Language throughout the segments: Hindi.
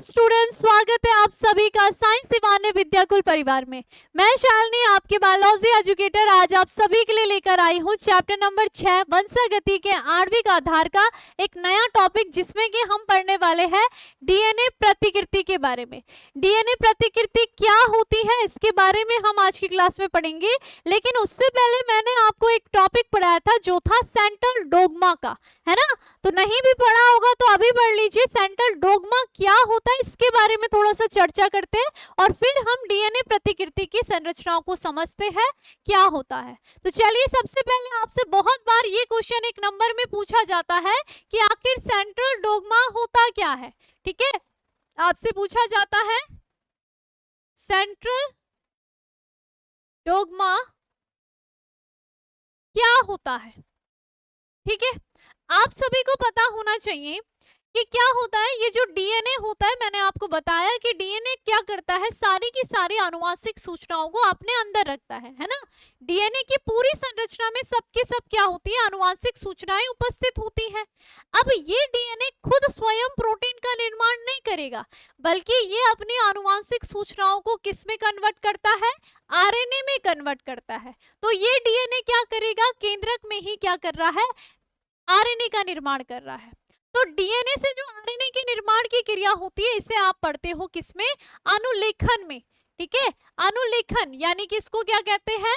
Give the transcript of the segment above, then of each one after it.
स्टूडेंट्स, स्वागत है आप सभी का साइंस दीवाने विद्याकुल परिवार में। मैं शालिनी, आपके बायोलॉजी एजुकेटर, आज आप सभी के लिए लेकर आई हूँ चैप्टर नंबर 6 वंशागति के आणविक आधार का एक नया टॉपिक, जिसमें कि हम पढ़ने वाले हैं डीएनए प्रतिकृति के बारे में। डीएनए प्रतिकृति क्या होती है, इसके बारे में हम आज की क्लास में पढ़ेंगे। लेकिन उससे पहले मैंने आपको एक टॉपिक पढ़ाया था जो था सेंट्रल डोग्मा का, है ना। तो नहीं भी पढ़ा होगा तो अभी पढ़ लीजिए। सेंट्रल डोग्मा क्या होता है इसके बारे में थोड़ा सा चर्चा करते हैं और फिर हम डीएनए प्रतिकृति की संरचनाओं को समझते हैं क्या होता है। तो चलिए, सबसे पहले आपसे बहुत बार ये क्वेश्चन एक नंबर में पूछा जाता है कि आखिर सेंट्रल डोग्मा होता क्या है। ठीक है, आपसे पूछा जाता है सेंट्रल डोग्मा क्या होता है। ठीक है, आप सभी को पता होना चाहिए कि क्या होता है। ये जो डीएनए होता है, मैंने आपको बताया कि डीएनए क्या करता है, सारी की सारी आनुवांशिक सूचनाओं को अपने अंदर रखता है ना। डीएनए की पूरी संरचना में सबके सब क्या होती है, आनुवांशिक सूचनाएं उपस्थित होती हैं। अब ये डीएनए खुद स्वयं प्रोटीन का निर्माण नहीं करेगा, बल्कि ये अपनी आनुवांशिक सूचनाओं को किस में कन्वर्ट करता है, आरएनए में कन्वर्ट करता है। तो ये डीएनए क्या करेगा, केंद्रक में ही क्या कर रहा है, आरएनए का निर्माण कर रहा है। तो डीएनए से जो आरएनए के निर्माण की क्रिया होती है, इसे आप पढ़ते हो किसमें, अनुलेखन में। ठीक है, अनुलेखन यानी कि इसको क्या कहते हैं,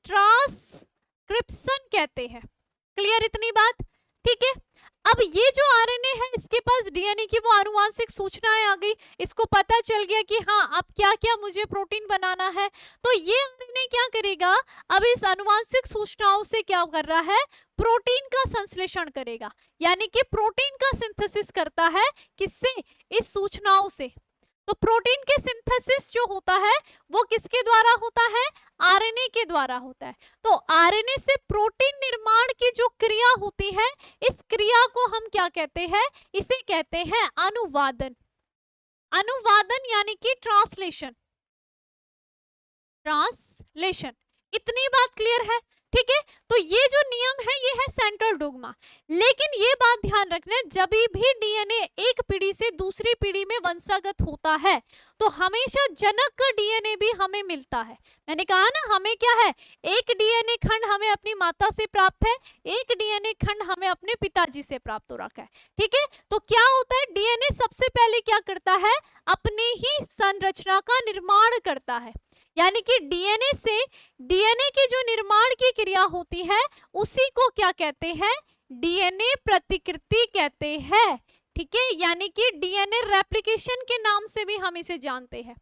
ट्रांसक्रिप्शन कहते हैं। क्लियर इतनी बात। ठीक है, अब ये जो आरएनए है, इसके पास डीएनए की वो आनुवांशिक सूचनाएं आ गई, इसको पता चल गया कि हाँ अब क्या क्या मुझे प्रोटीन बनाना है। तो ये आरएनए क्या करेगा, अब इस आनुवांशिक सूचनाओं से क्या कर रहा है, प्रोटीन का संश्लेषण करेगा, यानी कि प्रोटीन का सिंथेसिस करता है। किससे, इस सूचनाओं से। तो प्रोटीन के सिंथेसिस जो होता है वो किसके द्वारा होता है, आरएनए के द्वारा होता है। तो आरएनए से प्रोटीन निर्माण की जो क्रिया होती है, इस क्रिया को हम क्या कहते हैं, इसे कहते हैं अनुवादन। अनुवादन यानी कि ट्रांसलेशन। ट्रांसलेशन, इतनी बात क्लियर है। ठीक है, तो ये जो नियम है ये है सेंट्रल डोग्मा। लेकिन ये बात ध्यान रखना, जब भी डीएनए एक पीढ़ी से दूसरी पीढ़ी में वंशागत होता है तो हमेशा जनक का डीएनए भी हमें मिलता है। मैंने कहा ना, हमें क्या है, एक डीएनए खंड हमें अपनी माता से प्राप्त है, एक डीएनए खंड हमें अपने पिताजी से प्राप्त हो रखा है। ठीक है, तो क्या होता है, डीएनए सबसे पहले क्या करता है, अपनी ही संरचना का निर्माण करता है। यानी कि डीएनए से डीएनए के जो निर्माण की क्रिया होती है उसी को क्या कहते हैं, डीएनए प्रतिकृति कहते हैं। ठीक है, यानी कि डीएनए रेप्लिकेशन के नाम से भी हम इसे जानते हैं,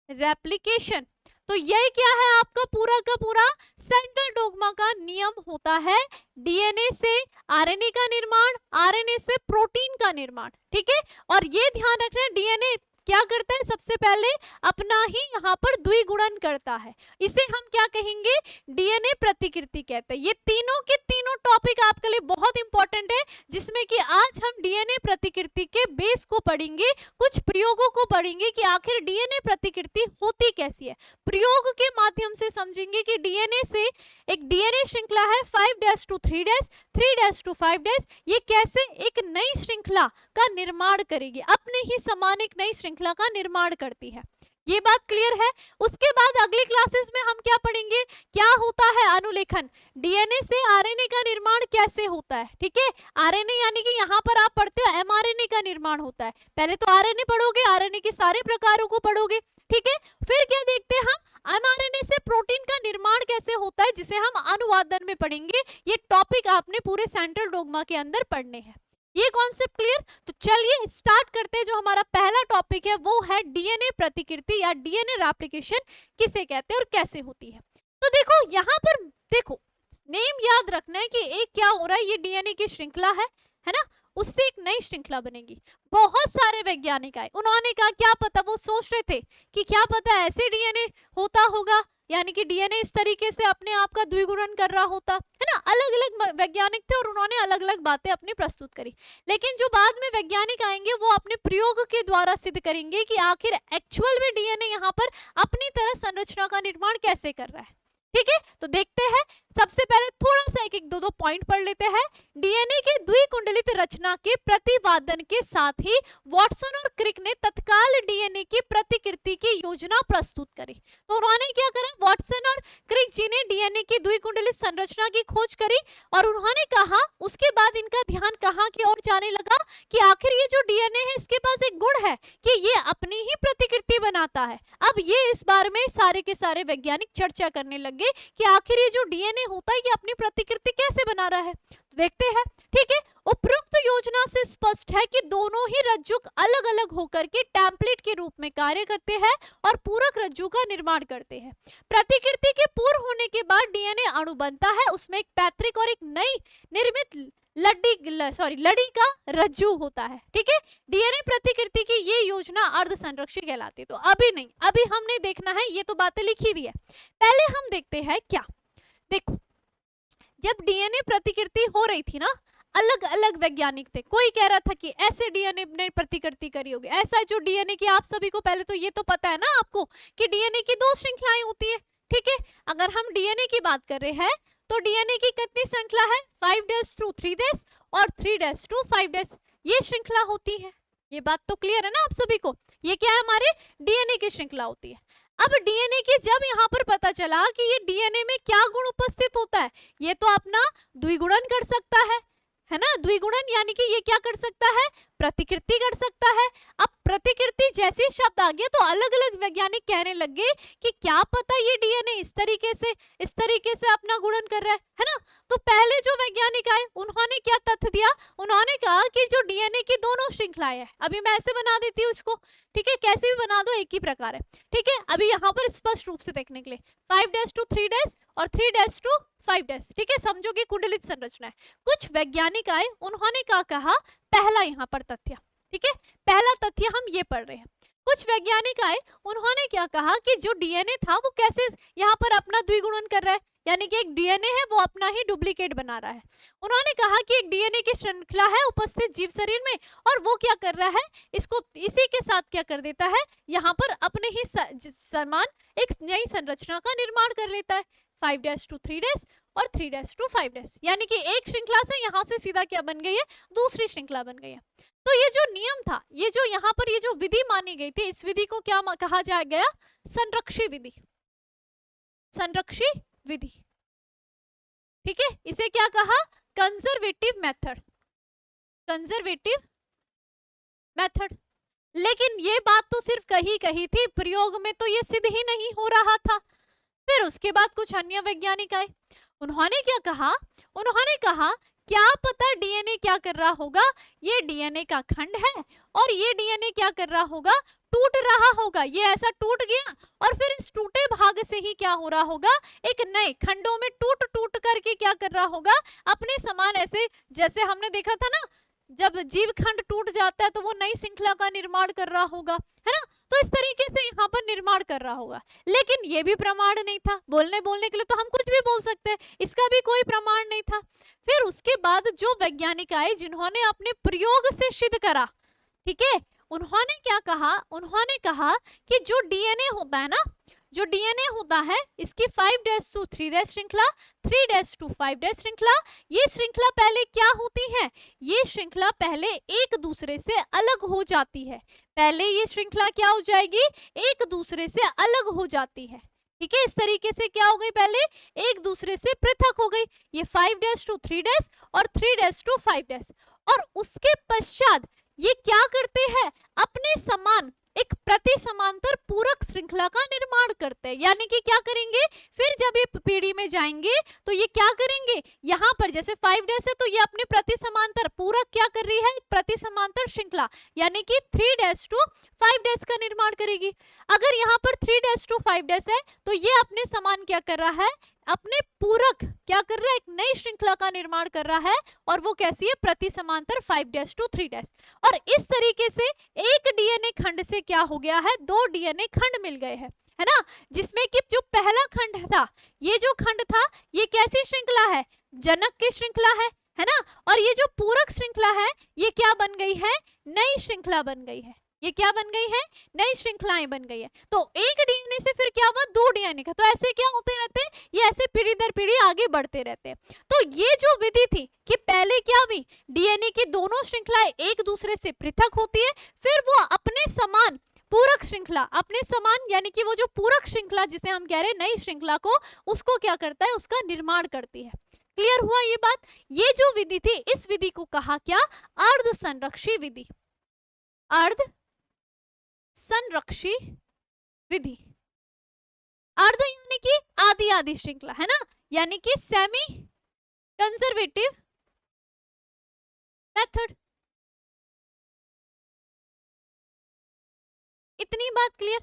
रेप्लिकेशन। तो यही क्या है, आपका पूरा का पूरा सेंट्रल डोग्मा का नियम होता है, डीएनए से आरएनए का निर्माण, आरएनए से प्रोटीन का निर्माण। ठीक है, और ये ध्यान रखना, डीएनए क्या करता है, सबसे पहले अपना ही यहाँ पर द्विगुणन करता है। इसे हम क्या कहेंगे, डीएनए प्रतिकृति कहते हैं। ये तीनों के तीनों टॉपिक आपके लिए बहुत इंपॉर्टेंट है, जिसमें कि आज हम डीएनए प्रतिकृति के बेस को पढ़ेंगे, कुछ प्रयोगों को पढ़ेंगे कि आखिर डीएनए प्रतिकृति होती कैसी है। प्रयोग के माध्यम से समझेंगे कि डीएनए से एक डीएनए श्रृंखला है 5' to 3', 3' to 5', ये कैसे एक नई श्रृंखला का निर्माण करेगी, अपने ही समान एक नई श्रृंखला का निर्माण करती है। ये बात क्लियर है। उसके बाद अगली क्लासेस में हम क्या पढ़ेंगे, क्या होता है अनुलेखन, डीएनए से आरएनए का निर्माण कैसे होता है। ठीक है, आरएनए यानी कि यहाँ पर आप पढ़ते हो एमआरएनए का निर्माण होता है। पहले तो आरएनए पढ़ोगे, आरएनए के सारे प्रकारों को पढ़ोगे। ठीक है, फिर क्या देखते हैं हम, एमआरएनए से प्रोटीन का निर्माण कैसे होता है, जिसे हम अनुवादन में पढ़ेंगे। ये टॉपिक आपने पूरे सेंट्रल डोग्मा के अंदर पढ़ने हैं। ये कॉन्सेप्ट क्लियर। तो चलिए स्टार्ट करते हैं। जो हमारा पहला टॉपिक है वो है डीएनए प्रतिकृति या डीएनए रेप्लिकेशन किसे कहते हैं और कैसे होती है। तो देखो यहाँ पर, देखो नेम याद रखना है कि एक क्या हो रहा है, ये डीएनए की श्रृंखला है ना, उससे एक नई श्रृंखला बनेगी। बहुत सारे वैज्ञानिक आए, उन्होंने कहा क्या पता, वो सोच रहे थे कि क्या पता ऐसे डीएनए होता होगा, यानी कि डीएनए इस तरीके से अपने आप का द्विगुणन कर रहा होता है ना। अलग अलग वैज्ञानिक थे और उन्होंने अलग अलग बातें अपनी प्रस्तुत करी। लेकिन जो बाद में वैज्ञानिक आएंगे वो अपने प्रयोग के द्वारा सिद्ध करेंगे कि आखिर एक्चुअल में डीएनए यहाँ पर अपनी तरह संरचना का निर्माण कैसे कर रहा है। ठीक है, तो देखते हैं। सबसे पहले थोड़ा सा एक एक दो दो पॉइंट पढ़ लेते हैं। डीएनए के द्विकुंडलित रचना के प्रतिपादन के साथ ही वॉटसन और क्रिक ने तत्काल डीएनए की प्रतिकृति की योजना प्रस्तुत करी। तो उन्होंने क्या करा, वॉटसन और क्रिक जी ने डीएनए की द्विकुंडलित संरचना की खोज करी और उन्होंने कहा, उसके बाद इनका ध्यान कहाँ की ओर जाने लगा कि आखिर ये जो डीएनए है इसके पास एक गुण है कि ये अपनी ही प्रतिकृति बनाता है। अब ये इस बारे में सारे के सारे वैज्ञानिक चर्चा करने लगे कि आखिर ये जो डीएनए होता है ये अपनी प्रतिकृति कैसे बना रहा है। तो देखते हैं, ठीक है। उपरोक्त योजना से स्पष्ट है कि दोनों ही रज्जुक अलग अलग होकर के टेम्पलेट के रूप में कार्य करते हैं और पूरक रज्जु का निर्माण करते हैं। प्रतिकृति के पूर्ण होने के बाद डीएनए अणु बनता है, उसमें एक पैतृक और एक नई निर्मित लड़ी का रज्जु होता है, ठीक है। डीएनए प्रतिकृति की ये योजना अर्ध संरक्षी कहलाती है। तो अभी नहीं, अभी हमने देखना है, ये तो बातें लिखी हुई है। पहले हम देखते हैं क्या, देखो जब डीएनए प्रतिकृति हो रही थी ना, अलग अलग वैज्ञानिक थे। कोई कह रहा था कि ऐसे डीएनए ने प्रतिकृति करी होगी, ऐसा जो डीएनए की आप सभी को पहले तो ये तो पता है ना आपको कि डीएनए की दो श्रृंखलाएं होती है, ठीक है। अगर हम डीएनए की बात कर रहे हैं तो डीएनए की कितनी श्रृंखला है, 5' to 3' और 3' to 5', ये श्रृंखला होती है। ये बात तो क्लियर है ना आप सभी को, ये क्या है, हमारे डीएनए की श्रृंखला होती है। अब डीएनए की जब यहाँ पर पता चला कि ये डीएनए में क्या गुण उपस्थित होता है, ये तो अपना द्विगुणन कर सकता है ना, द्विगुणन यानी कि ये क्या कर सकता है, प्रतिकृति कर सकता है। अब प्रतिकृति जैसे शब्द आ गया तो अलग अलग वैज्ञानिक कहने लगे कि क्या पता ये डीएनए इस तरीके से अपना गुणन कर रहा है ना। तो पहले जो वैज्ञानिक आए उन्होंने क्या तथ्य दिया, उन्होंने कहा कि जो डीएनए की दोनों श्रृंखलाएं हैं, अभी मैं ऐसे बना देती हूँ इसको, ठीक है, कैसे भी बना दो एक ही प्रकार है, ठीक है। अभी यहाँ पर स्पष्ट रूप से देखने के लिए 5' to 3' और 3' to 5', ठीक है, समझो कि कुंडलित संरचना है। कुछ वैज्ञानिक आए, उन्होंने क्या कहा, पहला यहाँ पर तथ्य, ठीक है, पहला तथ्य हम ये पढ़ रहे हैं। कुछ वैज्ञानिक आए, उन्होंने क्या कहा कि जो डीएनए था वो कैसे यहाँ पर अपना द्विगुणन कर रहा है, यानी कि एक डीएनए है वो अपना ही डुप्लीकेट बना रहा है। उन्होंने कहा कि एक डीएनए की श्रृंखला है उपस्थित जीव शरीर में और वो क्या कर रहा है, इसको इसी के साथ क्या कर देता है, यहाँ पर अपने ही समान एक नई संरचना का निर्माण कर लेता है, 5' to 3' और 3' to 5', यानी कि एक श्रृंखला से यहाँ से सीधा क्या बन गई है, दूसरी श्रृंखला बन गई है। तो ये जो नियम था, ये जो यहाँ पर ये जो विधि मानी गई थी, इस विधि को क्या कहा जा गया, संरक्षी विधि, संरक्षी विधि, ठीक है। इसे क्या कहा, कंजर्वेटिव मेथड, कंजर्वेटिव मेथड। लेकिन ये बात तो सिर्फ कही थी, प्रयोग में तो ये सिद्ध ही नहीं हो रहा था। फिर उसके बाद कुछ अन्य वैज्ञानिक आए, उन्होंने क्या कहा, उन्होंने कहा क्या पता डीएनए क्या कर रहा होगा, ये डीएनए का खंड है और ये डीएनए क्या कर रहा होगा, टूट रहा होगा, ये ऐसा टूट गया और फिर इस टूटे भाग से ही क्या हो रहा होगा, एक नए खंडों में टूट टूट करके क्या कर रहा होगा, अपने समान, ऐसे जैसे हमने देखा था ना, जब जीव खंड टूट जाता है तो वो नई श्रृंखला का निर्माण कर रहा होगा, है ना। तो इस तरीके से यहाँ पर निर्माण कर रहा होगा। लेकिन ये भी प्रमाण नहीं था, बोलने के लिए तो हम कुछ भी बोल सकते हैं, इसका भी कोई प्रमाण नहीं था। फिर उसके बाद जो वैज्ञानिक आए, जिन्होंने अपने प्रयोग से सिद्ध करा, ठीक है, उन्होंने क्या कहा, उन्होंने कहा कि जो डीएनए होता है ना, जो डीएनए होता है, इसकी 5' to 3' श्रृंखला, 3' to 5' श्रृंखला, ये श्रृंखला पहले क्या होती है, ये श्रृंखला पहले एक दूसरे से अलग हो जाती है, पहले ये श्रृंखला क्या हो जाएगी, एक दूसरे से अलग हो जाती है, ठीक है। इस तरीके से क्या हो गई, पहले एक दूसरे से पृथक हो गई, ये 5' to 3' और 3' to 5', और उसके पश्चात ये क्या करते हैं, अपने समान एक प्रति समांतर पूरक श्रृंखला का निर्माण करते हैं। यानी कि क्या करेंगे, फिर जब ये पीढ़ी में जाएंगे तो ये क्या करेंगे, यहाँ पर जैसे 5' है तो ये अपने प्रति समांतर पूरक क्या कर रही है, प्रति समांतर श्रृंखला, यानी कि 3' to 5' का निर्माण करेगी। अगर यहाँ पर 3' to 5' है तो ये अपने समान क्या कर रहा है, अपने पूरक क्या कर रहा है, एक नई श्रृंखला का निर्माण कर रहा है, और वो कैसी है, प्रति समांतर 5' to 3'। और इस तरीके से एक डीएनए खंड से क्या हो गया है, दो डीएनए खंड मिल गए हैं, है ना। जिसमें कि जो पहला खंड था, ये जो खंड था, ये कैसी श्रृंखला है, जनक की श्रृंखला है ना। और ये जो पूरक श्रृंखला है, ये क्या बन गई है, नई श्रृंखला बन गई है, ये क्या बन गई है, नई श्रृंखलाएं बन गई है। तो एक डीएनए से फिर क्या हुआ, 2 डीएनए का, तो ऐसे क्या होते रहते हैं, ये ऐसे पीढ़ी दर पीढ़ी आगे बढ़ते रहते हैं। तो ये जो विधि थी कि पहले क्या हुई, डीएनए की दोनों श्रृंखलाएं एक दूसरे से पृथक होती है, फिर वो अपने समान पूरक श्रृंखला, अपने समान यानी कि वो जो पूरक श्रृंखला जिसे हम कह रहे हैं नई श्रृंखला को, उसको क्या करता है, उसका निर्माण करती है। क्लियर हुआ ये बात। ये जो विधि थी, इस विधि को कहा क्या, अर्ध संरक्षी विधि, अर्ध संरक्षी विधि। अर्ध यानी कि आधी आधी श्रृंखला है ना, यानी कि सेमी कंजर्वेटिव मेथड। इतनी बात क्लियर।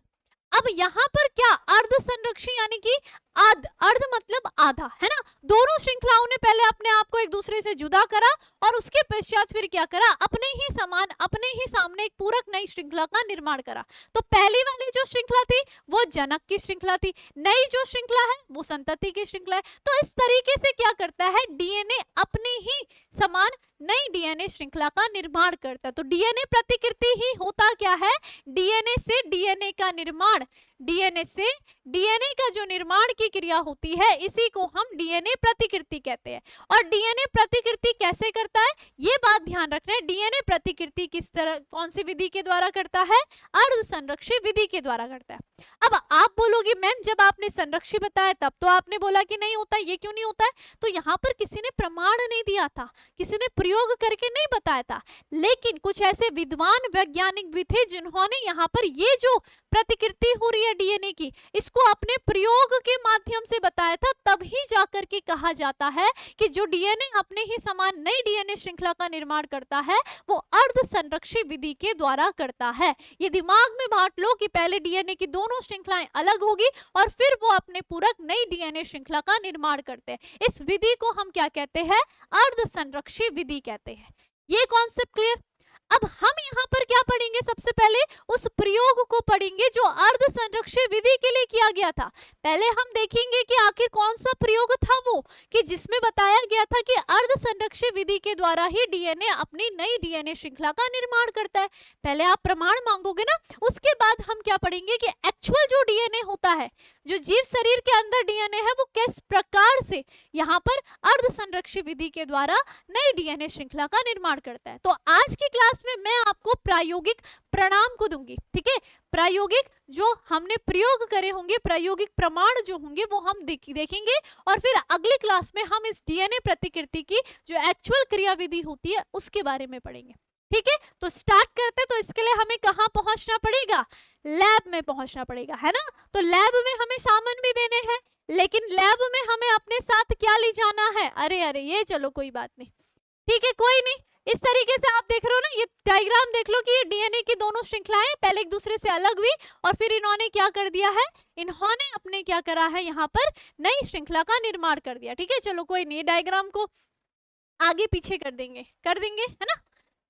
अब यहां पर क्या, अर्ध संरक्षी यानी कि अर्ध मतलब आधा, है ना। दोनों श्रृंखलाओं ने पहले अपने आप को एक दूसरे से जुदा करा और उसके पश्चात फिर क्या करा, अपने ही समान, अपने ही सामने एक पूरक नई श्रृंखला का निर्माण करा। तो पहली वाली जो श्रृंखला थी वो जनक की श्रृंखला थी, नई जो श्रृंखला है वो संतति की श्रृंखला है। तो इस तरीके से क्या करता है, डीएनए अपने ही समान नई डीएनए श्रृंखला का निर्माण करता है। तो डीएनए प्रतिकृति ही होता क्या है, डीएनए से डीएनए का निर्माण, डीएनए से डीएनए का जो निर्माण की क्रिया होती है, इसी को हम डीएनए प्रतिकृति कहते हैं। और डीएनए प्रतिकृति कैसे करता है, ये बात ध्यान रखना है। डीएनए प्रतिकृति किस तरह, कौन सी विधि के द्वारा करता है, अर्ध संरक्षी विधि के द्वारा करता है। अब आप बोलोगे मैम जब आपने संरक्षी बताया तब तो आपने बोला कि नहीं होता, ये क्यों नहीं होता है, तो यहाँ पर किसी ने प्रमाण नहीं दिया था, किसी ने प्रयोग करके नहीं बताया था, लेकिन कुछ ऐसे विद्वान वैज्ञानिक भी थे जिन्होंने यहाँ पर ये जो प्रतिकृति हो रही है डीएनए की, इसको अपने प्रयोग के माध्यम से बताया था। तभी जाकर के कहा जाता है कि जो डीएनए अपने ही समान नई डीएनए श्रृंखला का निर्माण करता है वो अर्ध संरक्षी विधि के द्वारा करता है। ये दिमाग में बांट लो कि पहले डीएनए की दोनों श्रृंखलाएं अलग होगी और फिर वो अपने पूरक नई डीएनए श्रृंखला का निर्माण करते हैं। इस विधि को हम क्या कहते हैं, अर्ध संरक्षी विधि कहते हैं। ये कॉन्सेप्ट क्लियर। अब हम यहाँ पर क्या पढ़ेंगे, सबसे पहले उस प्रयोग को पढ़ेंगे जो अर्ध संरक्षी विधि के लिए किया गया था। पहले हम देखेंगे कि आखिर कौन सा प्रयोग था वो, कि जिसमें बताया गया था कि अर्ध संरक्षी विधि के द्वारा ही डीएनए अपनी नई डीएनए श्रृंखला का निर्माण करता है। पहले आप प्रमाण मांगोगे ना, उसके बाद हम क्या पढ़ेंगे कि एक्चुअल जो डीएनए होता है, जो जीव शरीर के अंदर डीएनए है, वो किस प्रकार से यहाँ पर अर्ध संरक्षी विधि के द्वारा नई डीएनए श्रृंखला का निर्माण करता है। तो आज की क्लास में मैं आपको प्रायोगिक परिणाम को दूंगी, ठीक है। प्रायोगिक जो हमने प्रयोग करे होंगे, प्रायोगिक प्रमाण जो होंगे वो हम देखेंगे और फिर अगली क्लास में हम इस डीएनए प्रतिकृति की जो एक्चुअल क्रियाविधि होती है उसके बारे में पढ़ेंगे, ठीक है। तो स्टार्ट करते हैं। तो इसके लिए हमें कहाँ पहुंचना पड़ेगा, लैब में पहुंचना पड़ेगा, है ना। तो लैब में हमें सामान भी देने हैं, लेकिन लैब में हमें अपने साथ क्या ले जाना है, अरे ये चलो कोई बात नहीं, ठीक है, कोई नहीं। इस तरीके से आप देख रहे हो ना, ये डायग्राम देख लो कि ये डीएनए की दोनों श्रृंखलाएं पहले एक दूसरे से अलग हुई और फिर इन्होंने क्या कर दिया है, इन्होंने अपने क्या करा है, यहाँ पर नई श्रृंखला का निर्माण कर दिया, ठीक है। चलो कोई नहीं, डायग्राम को आगे पीछे कर देंगे, है ना।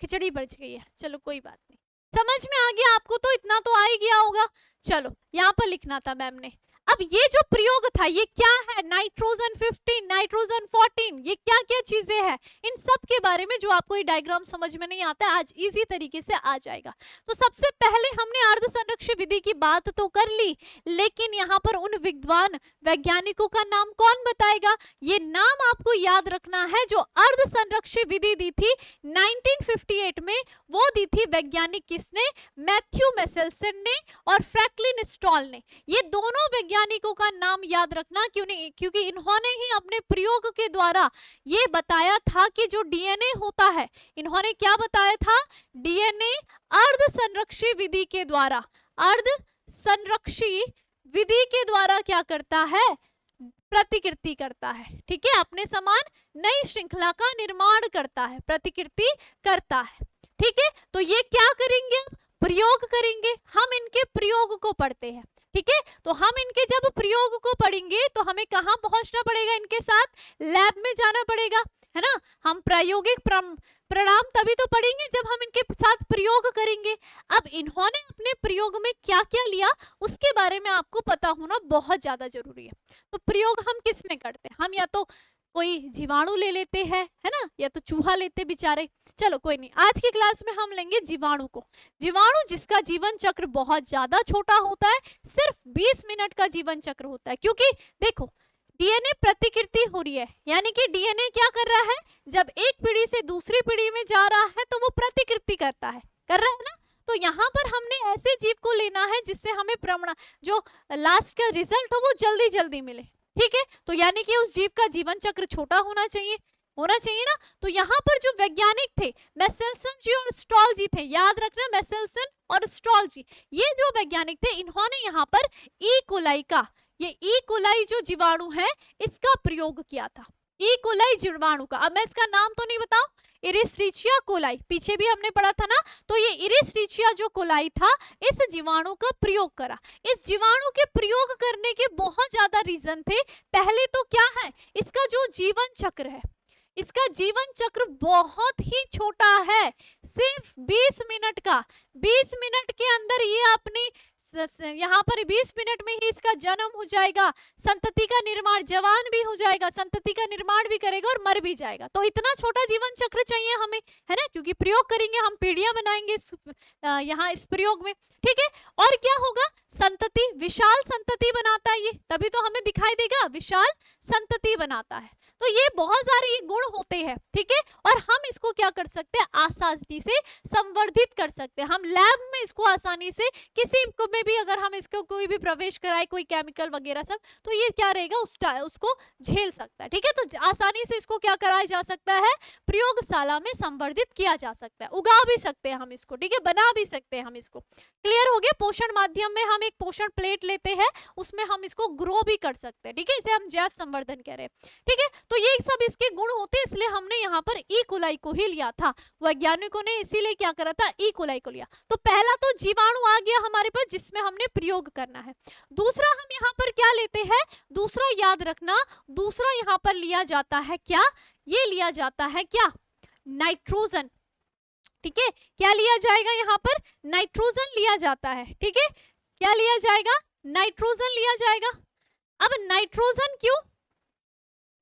खिचड़ी बच गई है, चलो कोई बात नहीं, समझ में आ गया आपको, तो इतना तो आ ही गया होगा। चलो यहाँ पर लिखना था मैम ने। अब ये जो प्रयोग था ये क्या है, नाइट्रोजन 15, नाइट्रोजन 14, ये क्या क्या चीजें हैं, इन सब के बारे में जो आपको ये डायग्राम समझ में नहीं आता आज इजी तरीके से आ जाएगा। तो सबसे पहले हमने अर्ध संरक्षी विधि की बात तो कर ली, लेकिन यहाँ पर उन विद्वान वैज्ञानिकों का नाम कौन बताएगा, ये नाम आपको याद रखना है। जो अर्ध संरक्षी विधि दी थी 1958 में, वो दी थी वैज्ञानिक किसने, मैथ्यू मेसेल्सन ने और फ्रैंकलिन स्टॉल ने। ये दोनों वैज्ञानिकों का नाम याद रखना, क्योंकि इन्होंने ही अपने प्रयोग के द्वारा ये बताया था कि जो डीएनए होता है, इन्होंने क्या बताया था, डीएनए अर्ध संरक्षी विधि के द्वारा, अर्ध संरक्षी विधि के द्वारा क्या करता है, प्रतिकृति करता है, ठीक है, अपने समान नई श्रृंखला का निर्माण करता है, प्रतिकृति करता है, ठीक है। तो ये क्या करेंगे, प्रयोग करेंगे, हम इनके प्रयोग को पढ़ते हैं, ठीक है। तो हम इनके जब प्रयोग को पढ़ेंगे तो हमें कहां पहुंचना पड़ेगा, इनके साथ लैब में जाना पड़ेगा, है ना। हम प्रायोगिक परिणाम तभी तो पढ़ेंगे जब हम इनके साथ प्रयोग करेंगे। अब इन्होंने अपने प्रयोग में क्या क्या लिया उसके बारे में आपको पता होना बहुत ज्यादा जरूरी है। तो प्रयोग हम किस में करते हैं, हम या तो कोई जीवाणु ले लेते हैं, है ना, या तो चूहा लेते बेचारे। चलो कोई नहीं, आज की क्लास में हम लेंगे जीवाणु को। जीवाणु जिसका जीवन चक्र बहुत ज्यादा छोटा होता है, सिर्फ 20 मिनट का जीवन चक्र होता है। क्योंकि देखो डीएनए प्रतिकृति हो रही है, यानी कि डीएनए क्या कर रहा है, जब एक पीढ़ी से दूसरी पीढ़ी में जा रहा है तो वो प्रतिकृति करता है, कर रहा है ना। तो यहाँ पर हमने ऐसे जीव को लेना है जिससे हमें प्रमाण, जो लास्ट का रिजल्ट हो वो जल्दी जल्दी मिले, ठीक है। तो यानी कि उस जीव का जीवन चक्र छोटा होना चाहिए ना। तो यहाँ पर जो वैज्ञानिक थे मेसेल्सन जी और स्टॉल जी थे, याद रखना मेसेल्सन और स्टॉल जी, ये जो वैज्ञानिक थे इन्होंने यहाँ पर ई कोलाई का, ये ई कोलाई जो जीवाणु है इसका प्रयोग किया था, ई कोलाई जीवाणु का। अब मैं इसका नाम तो नहीं बताऊं, इरिस्ट्रिचिया कोलाई, पीछे भी हमने पढ़ा था ना। तो ये इरिस्ट्रिचिया जो कोलाई था, इस जीवाणु का प्रयोग करा। इस जीवाणु के प्रयोग करने के बहुत ज्यादा रीजन थे। पहले तो क्या है, इसका जो जीवन चक्र है, इसका जीवन चक्र बहुत ही छोटा है, सिर्फ 20 मिनट का। 20 मिनट के अंदर ये अपनी यहाँ पर 20 मिनट में ही इसका जन्म हो जाएगा, संतति का निर्माण, जवान भी हो जाएगा, संतति का निर्माण भी करेगा और मर भी जाएगा। तो इतना छोटा जीवन चक्र चाहिए हमें, है ना, क्योंकि प्रयोग करेंगे हम, पीढ़ियां बनाएंगे यहाँ इस प्रयोग में, ठीक है। और क्या होगा, संतति, विशाल संतति बनाता है ये, तभी तो हमें दिखाई देगा विशाल संतति बनाता है। तो ये बहुत सारे ये गुण होते हैं, ठीक है। और हम इसको क्या कर सकते हैं, आसानी से संवर्धित कर सकते हैं। हम लैब में इसको आसानी से, किसी को में भी अगर हम इसको कोई भी प्रवेश कराए, कोई केमिकल वगैरह सब, तो ये क्या रहेगा, उसको झेल सकता है, ठीक है। तो आसानी से इसको क्या कराया जा सकता है, प्रयोगशाला में संवर्धित किया जा सकता है, उगा भी सकते हैं हम इसको, ठीक है, बना भी सकते हैं हम इसको। क्लियर हो गया। पोषण माध्यम में हम एक पोषण प्लेट लेते हैं, उसमें हम इसको ग्रो भी कर सकते हैं, ठीक है, इसे हम जैव संवर्धन कह रहे हैं, ठीक है। तो ये सब इसके गुण होते हैं, इसलिए हमने यहाँ पर ई कोलाई को ही लिया था, वैज्ञानिकों ने इसीलिए क्या करा था, ई कोलाई को लिया। तो पहला तो जीवाणु आ गया हमारे पास जिसमें हमने प्रयोग करना है। दूसरा हम यहाँ पर क्या लेते हैं, दूसरा याद रखना, दूसरा यहाँ पर लिया जाता है क्या, ये लिया जाता है क्या, नाइट्रोजन, ठीक है। क्या लिया जाएगा यहाँ पर, नाइट्रोजन लिया जाता है, ठीक है। क्या लिया जाएगा, नाइट्रोजन लिया जाएगा। अब नाइट्रोजन क्यों,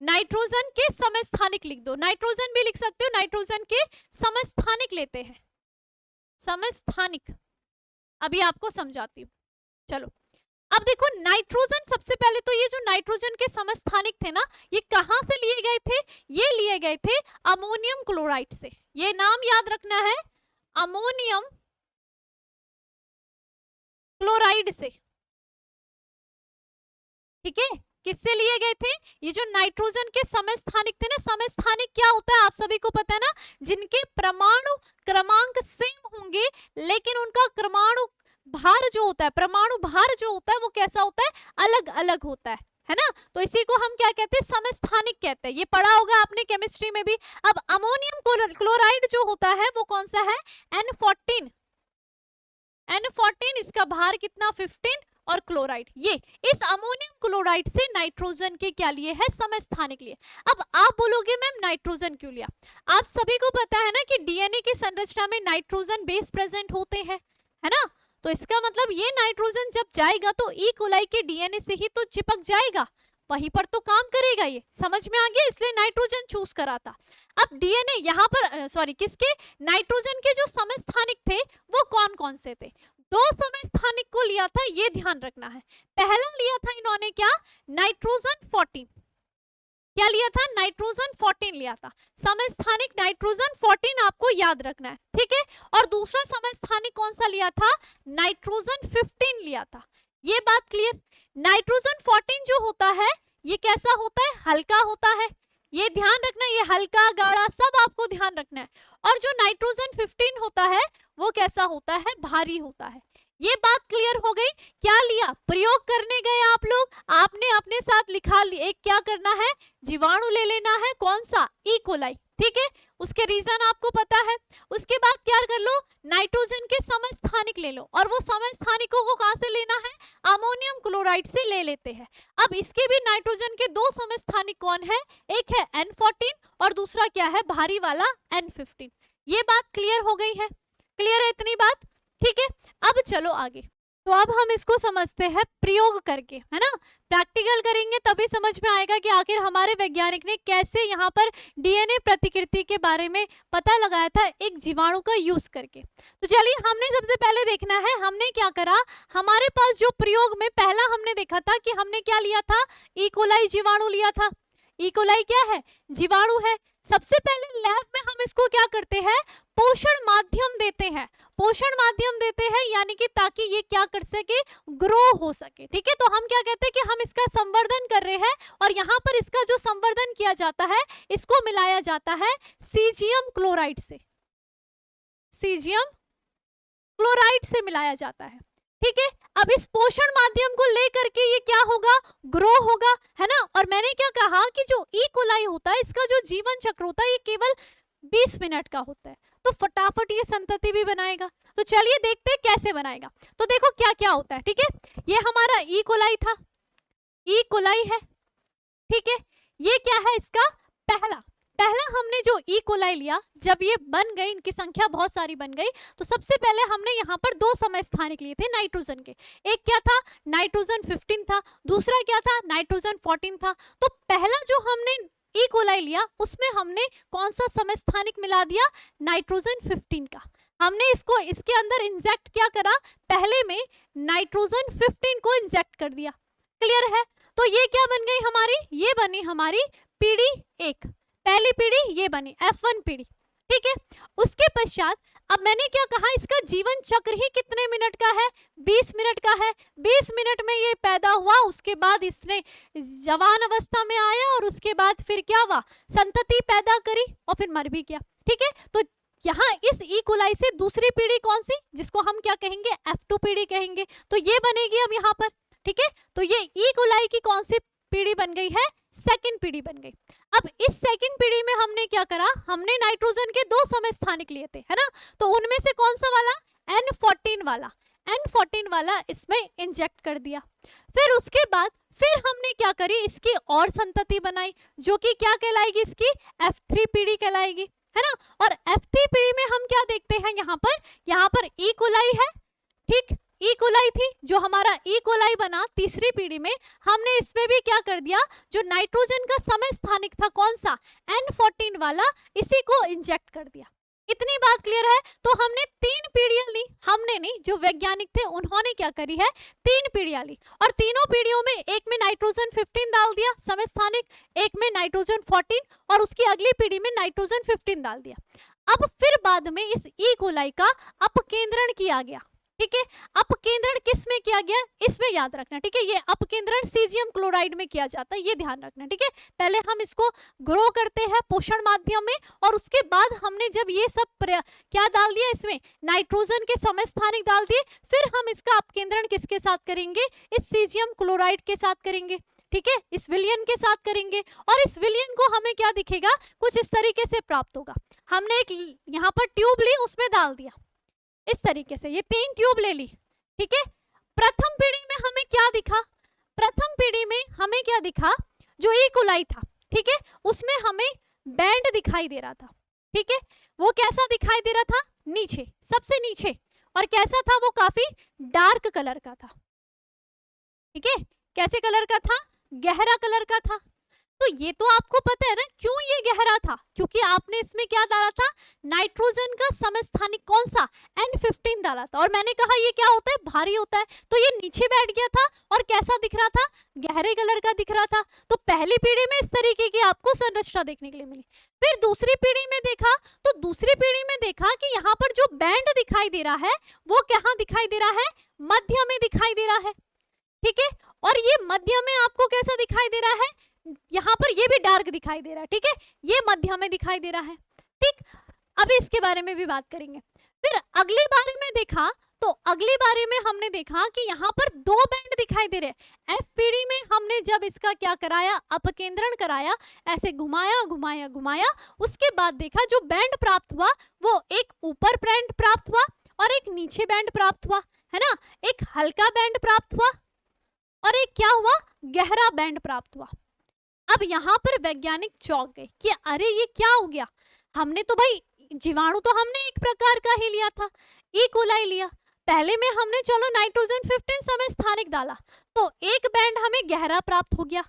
नाइट्रोजन के समस्थानिक लिख दो, नाइट्रोजन भी लिख सकते हो, नाइट्रोजन के समस्थानिक लेते हैं, समस्थानिक, अभी आपको समझाती हूँ। चलो अब देखो, नाइट्रोजन सबसे पहले तो ये जो नाइट्रोजन के समस्थानिक थे ना, ये कहां से लिए गए थे, ये लिए गए थे अमोनियम क्लोराइड से। ये नाम याद रखना है, अमोनियम क्लोराइड से, ठीक है। किससे लिए गए थे, ये जो नाइट्रोजन के समस्थानिक थे ना, समस्थानिक क्या होता है आप सभी को पता है ना, जिनके परमाणु क्रमांक सेम होंगे लेकिन उनका परमाणु भार जो होता है, परमाणु भार जो होता है वो कैसा होता है, अलग अलग होता है ना। तो इसी को हम क्या कहते हैं, समस्थानिक कहते हैं। ये पढ़ा होगा आपने केमिस्ट्री में भी। अब अमोनियम क्लोराइड जो होता है वो कौन सा है, N14, N14, इसका भार कितना, 15, और क्लोराइड, ये इस अमोनियम क्लोराइड से नाइट्रोजन के क्या लिए है, समस्थानिक लिए। अब आप बोलोगे मैम नाइट्रोजन क्यों लिया, आप सभी को पता है ना कि डीएनए की संरचना में नाइट्रोजन बेस प्रेजेंट होते हैं, है ना। तो इसका मतलब ये नाइट्रोजन जब जाएगा तो ई कोलाई के डीएनए से ही तो चिपक जाएगा, वहीं पर तो काम करेगा, ये समझ में आ गया, इसलिए नाइट्रोजन चूज करा था। अब डीएनए यहाँ पर सॉरी किसके, नाइट्रोजन के जो समस्थानिक थे वो कौन कौन से थे, दो समस्थानिक को लिया था, ये ध्यान रखना है। पहला लिया था इन्होंने क्या, नाइट्रोजन 14, क्या लिया था, नाइट्रोजन 14 लिया था, समस्थानिक नाइट्रोजन 14 आपको याद रखना है, ठीक है। और दूसरा समस्थानिक कौन सा लिया था, नाइट्रोजन 15 लिया था। ये बात क्लियर। नाइट्रोजन 14 जो होता है ये कैसा होता है, हल्का होता है, ये ध्यान रखना, ये हल्का गाढ़ा सब आपको ध्यान रखना है। और जो नाइट्रोजन 15 होता है वो कैसा होता है, भारी होता है। ये बात क्लियर हो गई। क्या लिया, प्रयोग करने गए आप लोग, आपने अपने साथ लिखा, एक क्या करना है, जीवाणु ले लेना है, कौन सा, ई कोलाई, ठीक है, उसके रीजन आपको पता है। उसके बाद क्या कर लो, नाइट्रोजन के समस्थानिक ले लो, और वो समस्थानिकों को कहां से लेना है, अमोनियम क्लोराइड से ले लेते हैं। अब इसके भी नाइट्रोजन के दो समस्थानिक कौन है, एक है N14 और दूसरा क्या है, भारी वाला N15। ये बात क्लियर हो गई है, क्लियर है इतनी बात, ठीक है। अब चलो आगे, तो अब हम इसको समझते हैं प्रयोग करके, है ना। प्रैक्टिकल करेंगे तभी समझ में आएगा कि आखिर हमारे वैज्ञानिक ने कैसे यहाँ पर डीएनए प्रतिकृति के बारे में पता लगाया था एक जीवाणु का यूज करके। तो चलिए, हमने सबसे पहले देखना है हमने क्या करा। हमारे पास जो प्रयोग में पहला हमने देखा था कि हमने क्या लिया था, इकोलाई जीवाणु लिया था। इकोलाई क्या है, जीवाणु है। सबसे पहले लैब में हम इसको क्या करते हैं, पोषण माध्यम देते हैं। पोषण माध्यम देते हैं यानी कि ताकि ये क्या कर सके, ग्रो हो सके। ठीक है, तो हम क्या कहते हैं कि हम इसका संवर्धन कर रहे हैं और यहाँ पर इसका जो संवर्धन किया जाता है इसको मिलाया जाता है सीजियम क्लोराइड से। सीजियम क्लोराइड से मिलाया जाता है। ठीक है, अब इस पोषण माध्यम को लेकर के ये क्या होगा, ग्रो होगा, है ना। और मैंने क्या कहा कि जो ई कोलाई होता है इसका जो जीवन चक्र होता है ये केवल 20 मिनट का होता है, तो फटाफट ये संतति भी बनाएगा। तो चलिए देखते हैं कैसे बनाएगा। तो देखो क्या क्या होता है। ठीक है, ये हमारा ई कोलाई था, ई कोलाई है। ठीक है, ये क्या है, इसका पहला हमने जो ई कोलाई लिया, जब ये बन गई, इनकी संख्या बहुत सारी बन गई, तो सबसे पहले हमने यहाँ पर 2 समय स्थानिक लिए थे नाइट्रोजन के। एक क्या था, नाइट्रोजन 15 था, दूसरा क्या था, नाइट्रोजन 14 था। तो पहला जो हमने ई कोलाई लिया उसमें हमने कौन सा समय स्थानिक मिला दिया, नाइट्रोजन 15 का। हमने इसको इसके अंदर इंजेक्ट क्या करा, पहले में नाइट्रोजन 15 को इंजेक्ट कर दिया। क्लियर है, तो ये क्या बन गई हमारी, ये बनी हमारी पीढ़ी 1, पहली पीढ़ी ये बनी F1 पीढ़ी। ठीक है, उसके पश्चात अब मैंने क्या कहा, इसका जीवन चक्र ही कितने मिनट का है, 20 मिनट का है। 20 मिनट में ये पैदा हुआ, उसके बाद इसने जवान अवस्था में आया और उसके बाद फिर क्या हुआ, संतति पैदा करी और फिर मर भी गया। ठीक है, तो यहाँ इस ई कोलाई से दूसरी पीढ़ी कौन सी, जिसको हम क्या कहेंगे, F2 पीढ़ी कहेंगे, तो ये बनेगी अब यहाँ पर। ठीक है, तो ये ई कोलाई की कौन सी पीढ़ी बन गई है, सेकंड पीढ़ी बन गई। अब इस सेकंड पीढ़ी में हमने क्या करा, हमने नाइट्रोजन के 2 समय स्थानिक लिए थे, है ना। तो उनमें से कौन सा वाला, N14 वाला, N14 वाला इसमें इंजेक्ट कर दिया। फिर उसके बाद फिर हमने क्या करी, इसकी और संतति बनाई जो कि क्या कहलाएगी, इसकी F3 पीढ़ी कहलाएगी, है ना। और F3 पीढ़ी में हम क्या देखते हैं, यहाँ पर ई कोलाई है। ठीक, ई कोलाई थी, जो हमारा ई कोलाई बना तीसरी पीढ़ी में, हमने इसमें भी क्या कर दिया, जो नाइट्रोजन का समय स्थानिक था कौन सा, N14 वाला, इसी को इंजेक्ट कर दिया। इतनी बात क्लियर है। तो हमने 3 पीढ़ियां ली, हमने नहीं, जो वैज्ञानिक थे उन्होंने क्या करी है, 3 पीढ़ियां ली और तीनों पीढ़ियों में एक में नाइट्रोजन 15 डाल दिया समय स्थानिक, एक में नाइट्रोजन 14 और उसकी अगली पीढ़ी में नाइट्रोजन 15 डाल दिया। अब फिर बाद में इस ई कोलाई का अपकेंद्रण किया गया। ठीक है, अपकेंद्रण किस में किया गया, इसमें याद रखना। ठीक है, ये अपकेंद्रण सीजियम क्लोराइड में किया जाता है, ये ध्यान रखना। ठीक है, पहले हम इसको ग्रो करते हैं पोषण माध्यम में और उसके बाद हमने जब ये सब क्या डाल दिया, इसमें नाइट्रोजन के समय स्थानिक डाल दिए, फिर हम इसका अपकेंद्रण किसके साथ करेंगे, इस सीजियम क्लोराइड के साथ करेंगे। ठीक है, इस विलयन के साथ करेंगे और इस विलयन को हमें क्या दिखेगा, कुछ इस तरीके से प्राप्त होगा। हमने एक यहाँ पर ट्यूब ली, उसमें डाल दिया इस तरीके से, ये 3 ट्यूब ले ली। ठीक है, प्रथम पीढ़ी में हमें क्या दिखा, प्रथम पीढ़ी में हमें क्या दिखा, जो ई कोलाई था, ठीक है, उसमें हमें बैंड दिखाई दे रहा था। ठीक है, वो कैसा दिखाई दे रहा था, नीचे, सबसे नीचे, और कैसा था, वो काफी डार्क कलर का था। ठीक है, कैसे कलर का था, गहरा कलर का था। तो ये तो आपको पता है ना क्यों ये गहरा था, क्योंकि आपने इसमें क्या डाला था, नाइट्रोजन का समय स्थानिक कौन सा, N15 डाला था। और मैंने कहा ये क्या होता है, भारी होता है, तो ये नीचे बैठ गया था और कैसा दिख रहा था, गहरे कलर का दिख रहा था। तो पहली पीढ़ी में इस तरीके की आपको संरचना देखने के लिए मिली। फिर दूसरी पीढ़ी में देखा, तो दूसरी पीढ़ी में देखा कि यहाँ पर जो बैंड दिखाई दे रहा है वो कहाँ दिखाई दे रहा है, मध्य में दिखाई दे रहा है। ठीक है, और ये मध्य में आपको कैसा दिखाई दे रहा है, यहाँ पर ये भी डार्क दिखाई दे रहा है। ठीक है, ये मध्य में दिखाई दे रहा है। ठीक, अभी इसके बारे में भी बात करेंगे। फिर अगली बारी में देखा, तो अगली बारी में हमने देखा कि यहाँ पर 2 बैंड दिखाई दे रहे हैं। एफ पीढ़ी में हमने जब इसका क्या कराया, अपकेंद्रण कराया, ऐसे घुमाया घुमाया घुमाया, उसके बाद देखा जो बैंड प्राप्त हुआ वो एक ऊपर बैंड प्राप्त हुआ और एक नीचे बैंड प्राप्त हुआ, है ना। एक हल्का बैंड प्राप्त हुआ और एक क्या हुआ, गहरा बैंड प्राप्त हुआ। अब यहाँ पर वैज्ञानिक चौंक गए कि अरे ये क्या हो गया, हमने तो भाई जीवाणु तो हमने एक प्रकार का ही लिया था, ई कोलाई लिया, पहले में हमने चलो नाइट्रोजन 15 समय स्थानिक डाला तो एक बैंड हमें गहरा प्राप्त हो गया,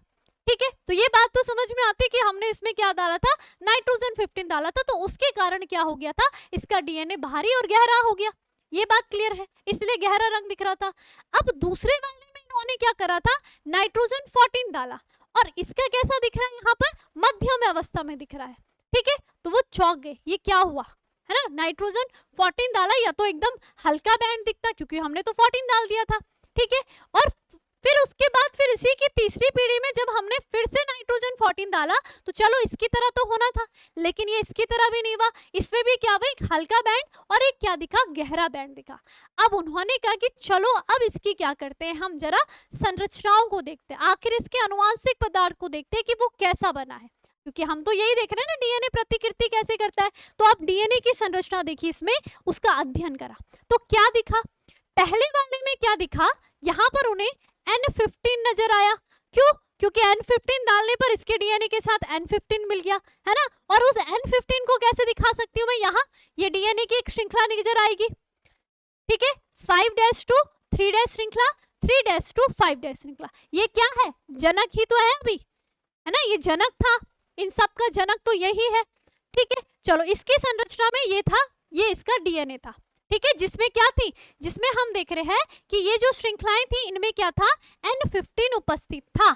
ठीक है। तो ये बात तो समझ में आती कि हमने इसमें क्या डाला था, नाइट्रोजन 15 डाला था, तो उसके कारण क्या हो गया था, इसका डीएनए भारी और गहरा हो गया। ये बात क्लियर है, इसलिए गहरा रंग दिख रहा था। अब दूसरे वाले में इन्होंने क्या करा था, नाइट्रोजन 14 डाला और इसका कैसा दिख रहा है, यहाँ पर मध्यम अवस्था में दिख रहा है, ठीक है। तो वो चौंक गए, ये क्या हुआ, है ना। नाइट्रोजन 14 डाला या तो एकदम हल्का बैंड दिखता क्योंकि हमने तो 14 डाल दिया था, ठीक है। और फिर उसके बाद फिर इसी की तीसरी पीढ़ी में जब हमने फिर से नाइट्रोजन 14 डाला तो चलो इसकी तरह तो होना था, लेकिन ये इसकी तरह भी नहीं हुआ। इसमें भी क्या हुआ, एक हल्का बैंड और एक क्या दिखा, गहरा बैंड दिखा। अब उन्होंने कहा कि चलो अब इसकी क्या करते हैं, हम जरा संरचनाओं को देखते हैं, आखिर इसके अनुवांशिक पदार्थ को देखते हैं कि वो कैसा बना है, क्योंकि हम तो यही देख रहे हैं ना डीएनए प्रतिकृति कैसे करता है। तो आप डीएनए की संरचना देखिए, इसमें उसका अध्ययन करा तो क्या दिखा, पहले वाले में क्या दिखा, यहाँ पर उन्हें N15 नजर आया। क्यों, क्योंकि N15 डालने पर इसके डीएनए के साथ N15 मिल गया, है ना। और उस N15 को कैसे दिखा सकती हूँ मैं, यहाँ ये डीएनए की एक श्रृंखला नजर आएगी, ठीक है। 5' to 3' श्रृंखला, 3' to 5' श्रृंखला। ये क्या है, जनक ही तो है अभी, है ना, ये जनक था, इन सब का जनक तो यही है, ठीक है। चलो इसकी संरचना में ये था, ये इसका डीएनए था, ठीक है, जिसमें क्या थी, जिसमें हम देख रहे हैं कि ये जो श्रृंखलाएं थी इनमें क्या था, N15 उपस्थित था,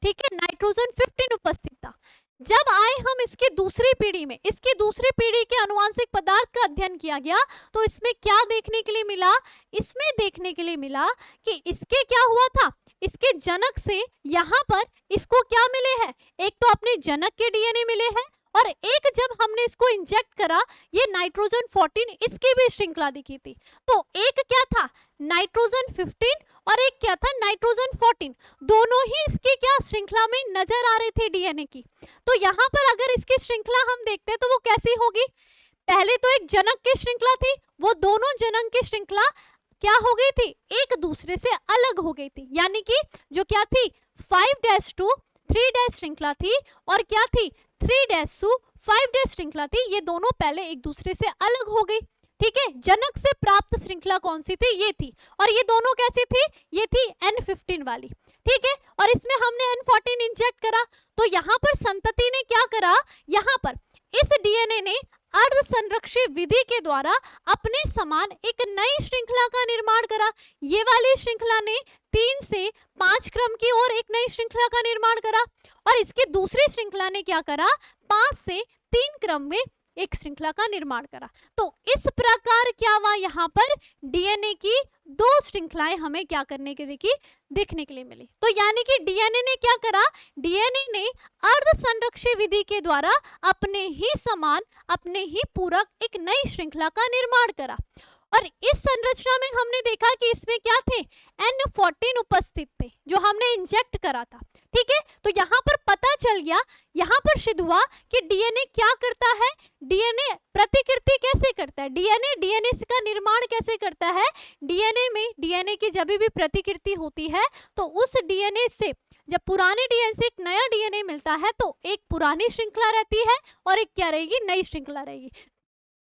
ठीक है, नाइट्रोजन 15 उपस्थित था। जब आए हम इसकी दूसरी पीढ़ी में, इसकी दूसरी पीढ़ी के अनुवांशिक पदार्थ का अध्ययन किया गया तो इसमें क्या देखने के लिए मिला, इसमें देखने के लिए मिला कि इसके क्या हुआ था, इसके जनक से यहाँ पर इसको क्या मिले हैं, एक तो अपने जनक के डीएनए मिले हैं और एक जब हमने इसको इंजेक्ट करा ये नाइट्रोजन 14 इसकी भी श्रृंखला दिखी थी। तो एक क्या था नाइट्रोजन 15 और एक क्या था नाइट्रोजन 14, दोनों ही इसकी क्या श्रृंखला में नजर आ रहे थे डीएनए की। तो यहाँ पर अगर इसकी श्रृंखला हम देखते हैं तो वो कैसी होगी, पहले तो एक जनक की श्रृंखला थी, वो दोनों जनक की श्रृंखला क्या हो गई थी, एक दूसरे से अलग हो गई थी, यानी कि जो क्या थी 5' to 3' श्रृंखला थी और क्या थी 3' to 5' श्रृंखला थी, ये दोनों पहले एक दूसरे से अलग हो गई, ठीक है। जनक से प्राप्त श्रृंखला कौन सी थी, ये थी, और ये दोनों कैसी थी, ये थी N15 वाली, ठीक है। और इसमें हमने N14 इंजेक्ट करा तो यहाँ पर संतति ने क्या करा, यहाँ पर इस डीएनए ने अर्ध संरक्षी विधि के द्वारा अपने समान एक नई श्रृंखला का निर्माण करा। ये वाली श्रृंखला ने 3 से 5 क्रम की और एक नई श्रृंखला का निर्माण करा और इसकी दूसरी श्रृंखला ने क्या करा, 5 से 3 क्रम में एक श्रृंखला का निर्माण करा। तो इस प्रकार क्या हुआ, यहाँ पर डीएनए की 2 श्रृंखलाएं हमें क्या करने के देखने के लिए मिली। तो यानी कि डीएनए ने क्या करा, डीएनए ने अर्ध संरक्षी विधि के द्वारा अपने ही समान अपने ही पूरक एक नई श्रृंखला का निर्माण करा। और इस संरचना में हमने देखा कि इसमें क्या थे, N14 उपस्थित थे जो हमने इंजेक्ट करा था, ठीक है। तो यहाँ पर पता चल गया, यहाँ पर सिद्ध हुआ कि डीएनए क्या करता है, डीएनए प्रतिकृति कैसे करता है, डीएनए का निर्माण कैसे करता है। डीएनए में डीएनए की जब भी प्रतिकृति होती है तो उस डीएनए से जब पुराने डीएनए से एक नया डीएनए मिलता है तो एक पुरानी श्रृंखला रहती है और एक क्या रहेगी, नई श्रृंखला रहेगी।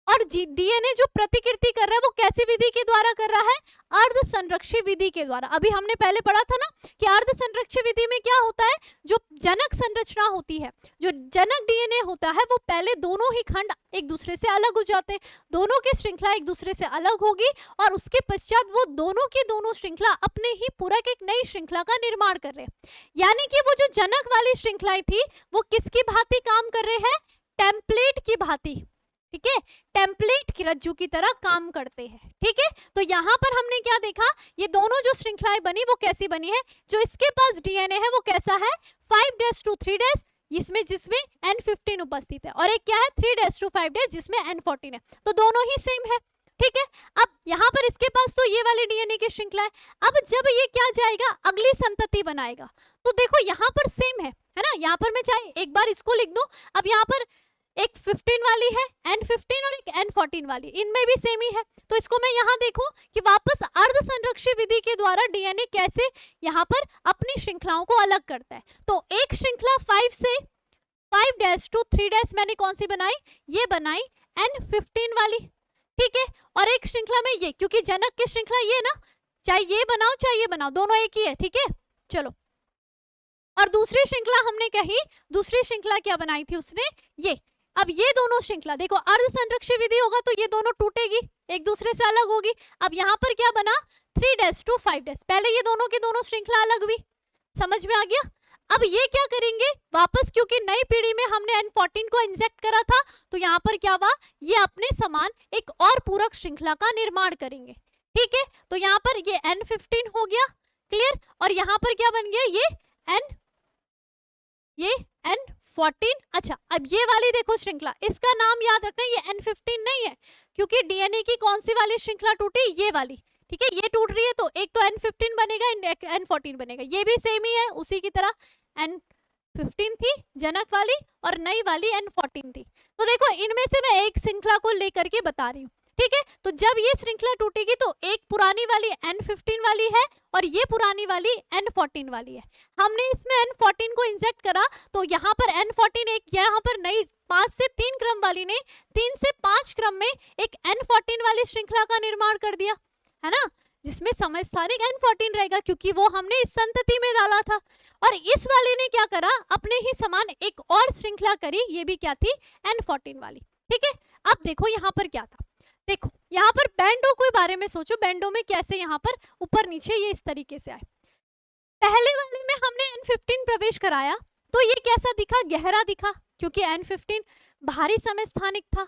और डीएनए जो प्रतिकृति कर रहा है वो कैसी विधि के द्वारा कर रहा है, अर्ध संरक्षी विधि के द्वारा। अभी हमने पहले पढ़ा था ना कि अर्ध संरक्षी विधि में क्या होता है, जो जनक संरचना होती है, जो जनक डीएनए होता है वो पहले दोनों ही खंड एक दूसरे से अलग हो जाते हैं, दोनों की श्रृंखला एक दूसरे से अलग होगी और उसके पश्चात वो दोनों की दोनों श्रृंखला अपने ही पूरक एक नई श्रृंखला का निर्माण कर रहे हैं। यानी कि वो जो जनक वाली श्रृंखलाएं थी वो किसकी भांति काम कर रहे हैं, टेम्पलेट की भांति, ठीक है, टेम्पलेट की रज्जू की तरह काम करते हैं, ठीक है। तो यहाँ पर हमने क्या देखा, ये दोनों जो श्रृंखलाएं बनी वो कैसी बनी है, जो इसके पास डीएनए है वो कैसा है 5' to 3' इसमें जिसमें N15 उपस्थित है और एक क्या है 3' to 5' जिसमें N14 है, तो दोनों ही सेम है, ठीक है। अब यहाँ पर इसके पास तो ये वाले डीएनए की श्रृंखला है। अब जब ये क्या जाएगा अगली संतति बनाएगा तो देखो यहाँ पर सेम है ना, यहाँ पर मैं चाहे एक बार इसको लिख दूं, अब यहाँ पर एक 15 वाली है N15 और एक N14 वाली, इनमें भी सेम ही है। तो इसको मैं यहाँ देखूं कि वापस अर्ध संरक्षी विधि के द्वारा डीएनए कैसे यहाँ पर अपनी श्रृंखलाओं को अलग करता है। तो एक श्रृंखला 5 से 5' to 3' मैंने कौन सी बनाई, ये बनाई N15 वाली, ठीक है, और एक श्रृंखला में ये, क्योंकि जनक की श्रृंखला ये ना, चाहे ये बनाओ चाहे ये बनाओ, दोनों एक ही है, ठीक है। चलो, और दूसरी श्रृंखला हमने कही, दूसरी श्रृंखला क्या बनाई थी उसने, ये। अब ये दोनों श्रृंखला देखो, अर्ध संरक्षी विधि होगा तो ये दोनों टूटेगी, एक दूसरे से अलग होगी। अब यहाँ पर क्या बना, 3' to 5', पहले ये दोनों की दोनों श्रृंखला अलग हुई, समझ में आ गया। अब ये क्या करेंगे वापस, क्योंकि नई पीढ़ी में हमने N14 को इंजेक्ट करा था, तो यहाँ पर क्या हुआ, ये अपने समान एक और पूरक श्रृंखला का निर्माण करेंगे, ठीक है। तो यहाँ पर ये N15 हो गया, क्लियर, और यहाँ पर क्या बन गया, ये N14। अच्छा, अब ये वाली देखो श्रृंखला, इसका नाम याद रखना, ये N15 नहीं है, क्योंकि डीएनए की कौन सी वाली श्रृंखला टूटी, ये वाली, ठीक है। ये टूट रही है तो एक तो N15 बनेगा, N14 बनेगा, ये भी सेम ही है उसी की तरह। N15 थी जनक वाली और नई वाली N14 थी। तो देखो, इनमें से मैं एक श्रृंखला को लेकर के बता रही हूँ, ठीक है। तो जब ये श्रृंखला टूटेगी तो एक पुरानी वाली N15 वाली है और ये पुरानी वाली N14 वाली है। हमने इसमें N14 को इंजेक्ट करा तो यहाँ पर N14 एक, यहाँ पर नई 5 से 3 क्रम वाली ने 3 से 5 क्रम में एक N14 वाली श्रृंखला का निर्माण कर दिया, है ना, जिसमें समय स्थानिक N14 रहेगा, क्योंकि वो हमने इस संतति में डाला था। और इस वाले ने क्या करा, अपने ही समान एक और श्रृंखला करी, ये भी क्या थी, N14 वाली, ठीक है। अब देखो यहाँ पर क्या था, देखो यहाँ पर बैंडों के बारे में सोचो, बैंडों में कैसे यहाँ पर ऊपर नीचे ये इस तरीके से आए। पहले वाले में हमने N15 प्रवेश कराया तो ये कैसा दिखा, गहरा दिखा, क्योंकि N15 भारी समय स्थानिक था।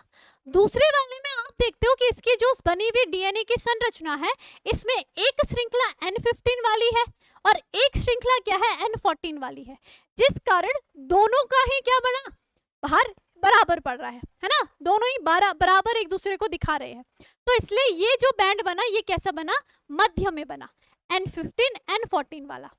दूसरे वाले में आप देखते हो कि इसकी जो बनी हुई डीएनए की संरचना है, इसमें एक श्रृंखला N15 वाली है और एक श्रृंखला क्या है, N14 वाली है, जिस कारण दोनों का ही क्या बना, भार बराबर पड़ रहा है ना, दोनों ही बराबर एक दूसरे को दिखा रहे हैं। तो इसलिए ये जो बैंड बना, ये कैसा बना, मध्य में बना, N15 N14 वाला।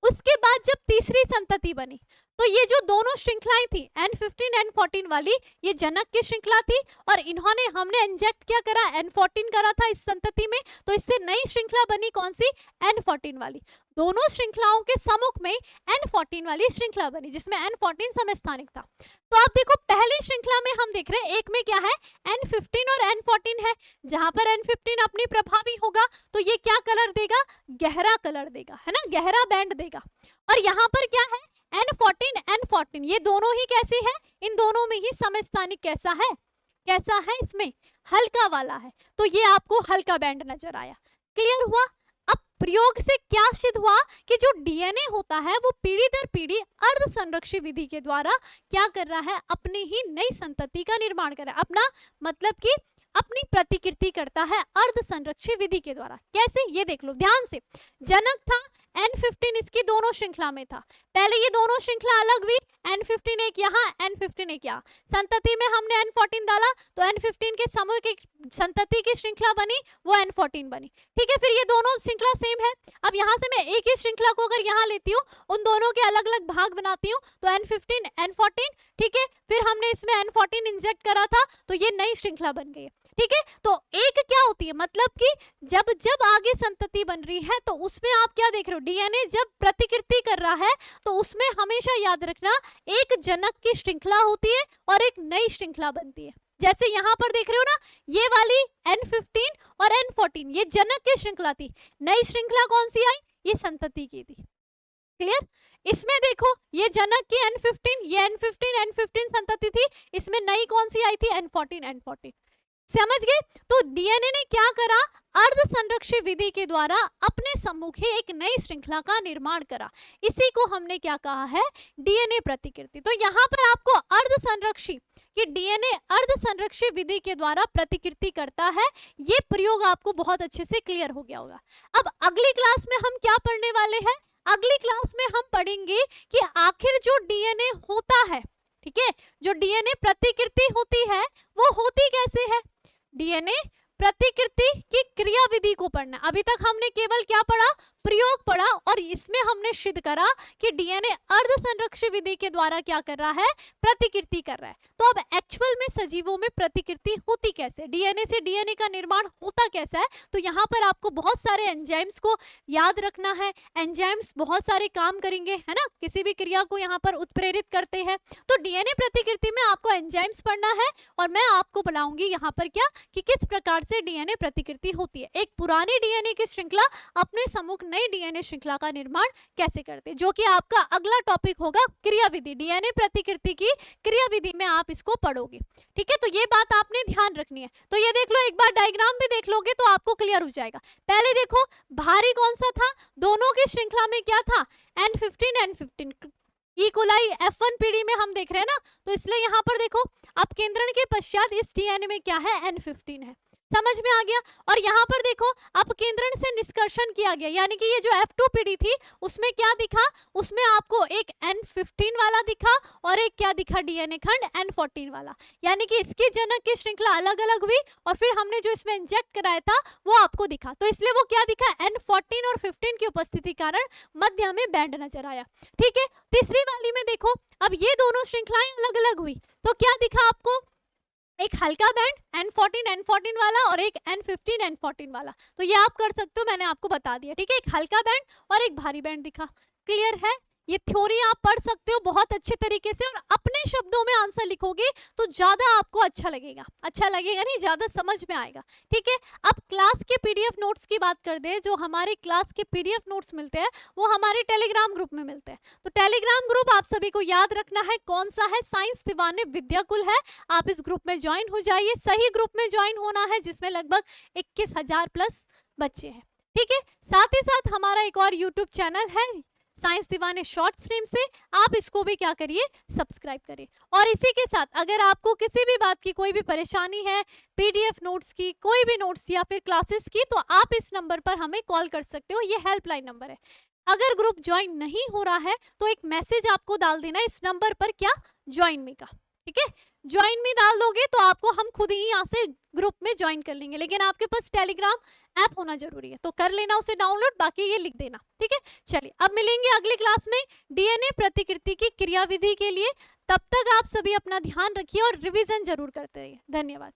उसके बाद जब तीसरी संतति बनी तो ये जो दोनों श्रृंखलाएं थी N15 N14 वाली, ये जनक की श्रृंखला थी और इन्होंने, हमने इंजेक्ट क्या करा, N14 करा था इस संतति में, तो इससे नई श्रृंखला बनी कौन सी, N14 वाली। दोनों श्रृंखलाओं के सम्मुख में N14 वाली श्रृंखला बनी, जिसमें N14 समय स्थानिक था। तो आप देखो, पहली श्रृंखला में हम देख रहे हैं एक में क्या है, N15 और N14 है। जहां पर N15 अपनी प्रभावी होगा तो ये क्या कलर देगा, गहरा कलर देगा, है ना, गहरा बैंड देगा। और यहाँ पर क्या है, N14 ये दोनों ही कैसे है, इन दोनों में ही समय स्थानिक कैसा है, कैसा है, इसमें हल्का वाला है, तो ये आपको हल्का बैंड नजर आया। क्लियर हुआ। अब प्रयोग से क्या सिद्ध हुआ कि जो डीएनए होता है वो पीढ़ी दर पीढ़ी अर्ध संरक्षी विधि के द्वारा क्या कर रहा है, अपनी ही नई संतति का निर्माण कर रहा है, अपना मतलब कि अपनी प्रतिकृति करता है अर्ध संरक्षी विधि के द्वारा। कैसे, ये देख लो ध्यान से। जनक था N15, इसकी दोनों श्रृंखला में था, पहले ये दोनों श्रृंखला अलग हुई, N15 एक यहाँ, N15 एक यहाँ, संतति में हमने N14 डाला तो N15 के समूह की संतति की श्रृंखला बनी, वो N14 बनी, ठीक है। फिर ये दोनों श्रृंखला सेम है। अब यहाँ से मैं एक ही श्रृंखला को अगर यहाँ लेती हूँ, उन दोनों के अलग अलग भाग बनाती हूँ, तो N15 N14, ठीक है। फिर हमने इसमें N14 इंजेक्ट करा था तो ये नई श्रृंखला बन गई है, ठीक है। तो एक क्या होती है, मतलब कि जब जब आगे संतति बन रही है तो उसमें आप क्या देख रहे हो, डीएनए जब प्रतिकृति कर रहा है तो उसमें हमेशा याद रखना एक जनक की श्रृंखला होती है और एक नई श्रृंखला बनती है। जैसे यहाँ पर देख रहे हो ना, ये वाली N15 और N14 ये जनक की श्रृंखला थी, नई श्रृंखला कौन सी आई, ये संतति की थी। क्लियर। इसमें देखो, ये जनक की N15, ये N15 संतति थी, इसमें नई कौन सी आई थी, N14। समझ गए। तो डीएनए ने क्या करा, अर्ध संरक्षी विधि के द्वारा अपने सम्मुखे एक नई श्रृंखला का निर्माण करा, इसी को हमने क्या कहा है, डीएनए प्रतिकृति। तो यहाँ पर आपको अर्ध संरक्षी कि डीएनए अर्ध संरक्षी विधि के द्वारा प्रतिकृति करता है, ये प्रयोग आपको बहुत अच्छे से क्लियर हो गया होगा। अब अगली क्लास में हम क्या पढ़ने वाले हैं, अगली क्लास में हम पढ़ेंगे कि आखिर जो डीएनए होता है, ठीक है, जो डीएनए प्रतिकृति होती है वो होती कैसे है, डीएनए प्रतिकृति की क्रिया विधि को पढ़ना। अभी तक हमने केवल क्या पढ़ा, प्रयोग पढ़ा और इसमें हमने सिद्ध करा कि डीएनए अर्ध संरक्षी विधि के द्वारा क्या कर रहा है, प्रतिकृति कर रहा है। तो अब एक्चुअल में सजीवों में प्रतिकृति होती कैसे, डीएनए से डीएनए का निर्माण होता कैसा है, तो यहाँ पर आपको बहुत सारे एंजाइम्स को याद रखना है। एंजाइम्स बहुत सारे काम करेंगे, है ना, किसी भी क्रिया को यहाँ पर उत्प्रेरित करते हैं। तो डीएनए प्रतिकृति में आपको एंजाइम्स पढ़ना है और मैं आपको बताऊंगी यहाँ पर क्या कि किस प्रकार से डीएनए प्रतिकृति होती है। एक पुरानी डीएनए की श्रृंखला अपने सम्मुख नई डीएनए श्रृंखला का निर्माण कैसे करते हैं, जो कि आपका अगला टॉपिक होगा क्रियाविधि। डीएनए प्रतिकृति की क्रियाविधि में आप इसको पढ़ोगे, ठीक है। तो ये बात आपने ध्यान रखनी है। तो ये देख लो, एक बार डायग्राम भी देख लोगे तो आपको क्लियर हो जाएगा। पहले देखो भारी कौन सा था, दोनों की श्रृंखला में क्या था, N15 N15। इकोलाई F1 पीढ़ी में हम देख रहे हैं ना, तो इसलिए यहाँ पर देखो अपकेंद्रण के पश्चात इस डीएनए में क्या है, N15 है। समझ में आ गया। और यहाँ पर देखो अपकेंद्रण से निष्कर्षण किया गया, यानी कि ये जो F2 पीढ़ी थी उसमें क्या दिखा, उसमें आपको एक N15 वाला दिखा और एक क्या दिखा, डीएनए खंड N14 वाला, यानी कि इसकी जनक की श्रृंखला अलग अलग हुई और फिर हमने जो इसमें इंजेक्ट कराया था वो आपको दिखा। तो इसलिए वो क्या दिखा, N14 और 15 की उपस्थिति कारण मध्य में बैंड नजर आया, ठीक है। तीसरी वाली में देखो, अब ये दोनों श्रृंखलाएं अलग अलग हुई तो क्या दिखा आपको, एक हल्का बैंड N14 वाला और एक N15 N14 वाला। तो ये आप कर सकते हो, मैंने आपको बता दिया, ठीक है। एक हल्का बैंड और एक भारी बैंड दिखा। क्लियर है, ये थ्योरी आप पढ़ सकते हो बहुत अच्छे तरीके से और अपने शब्दों में आंसर लिखोगे तो ज्यादा आपको अच्छा लगेगा नहीं, ज्यादा समझ में आएगा, ठीक है। अब क्लास के पीडीएफ नोट्स की बात कर दे, जो हमारे क्लास के पीडीएफ नोट्स मिलते हैं वो हमारे टेलीग्राम ग्रुप में मिलते हैं। तो टेलीग्राम ग्रुप आप सभी को याद रखना है कौन सा है, साइंस दीवाने विद्याकुल है। आप इस ग्रुप में ज्वाइन हो जाइए, सही ग्रुप में ज्वाइन होना है जिसमें लगभग 21,000 प्लस बच्चे हैं, ठीक है। साथ ही साथ हमारा एक और यूट्यूब चैनल है साइंस दीवाने शॉर्ट स्ट्रीम से, आप इसको भी क्या करिए, सब्सक्राइब करिए। और इसी के साथ अगर आपको किसी भी बात की कोई भी परेशानी है, पीडीएफ नोट्स की, कोई भी नोट्स या फिर क्लासेस की, तो आप इस नंबर पर हमें कॉल कर सकते हो, ये हेल्पलाइन नंबर है। अगर ग्रुप ज्वाइन नहीं हो रहा है तो एक मैसेज आपको डाल देना इस नंबर पर, क्या, ज्वाइन मी का, ठीक है। ज्वाइन में डाल दोगे तो आपको हम खुद ही यहाँ से ग्रुप में ज्वाइन कर लेंगे, लेकिन आपके पास टेलीग्राम ऐप होना जरूरी है, तो कर लेना उसे डाउनलोड, बाकी ये लिख देना, ठीक है। चलिए अब मिलेंगे अगली क्लास में डीएनए प्रतिकृति की क्रियाविधि के लिए। तब तक आप सभी अपना ध्यान रखिए और रिवीजन जरूर करते रहिए। धन्यवाद।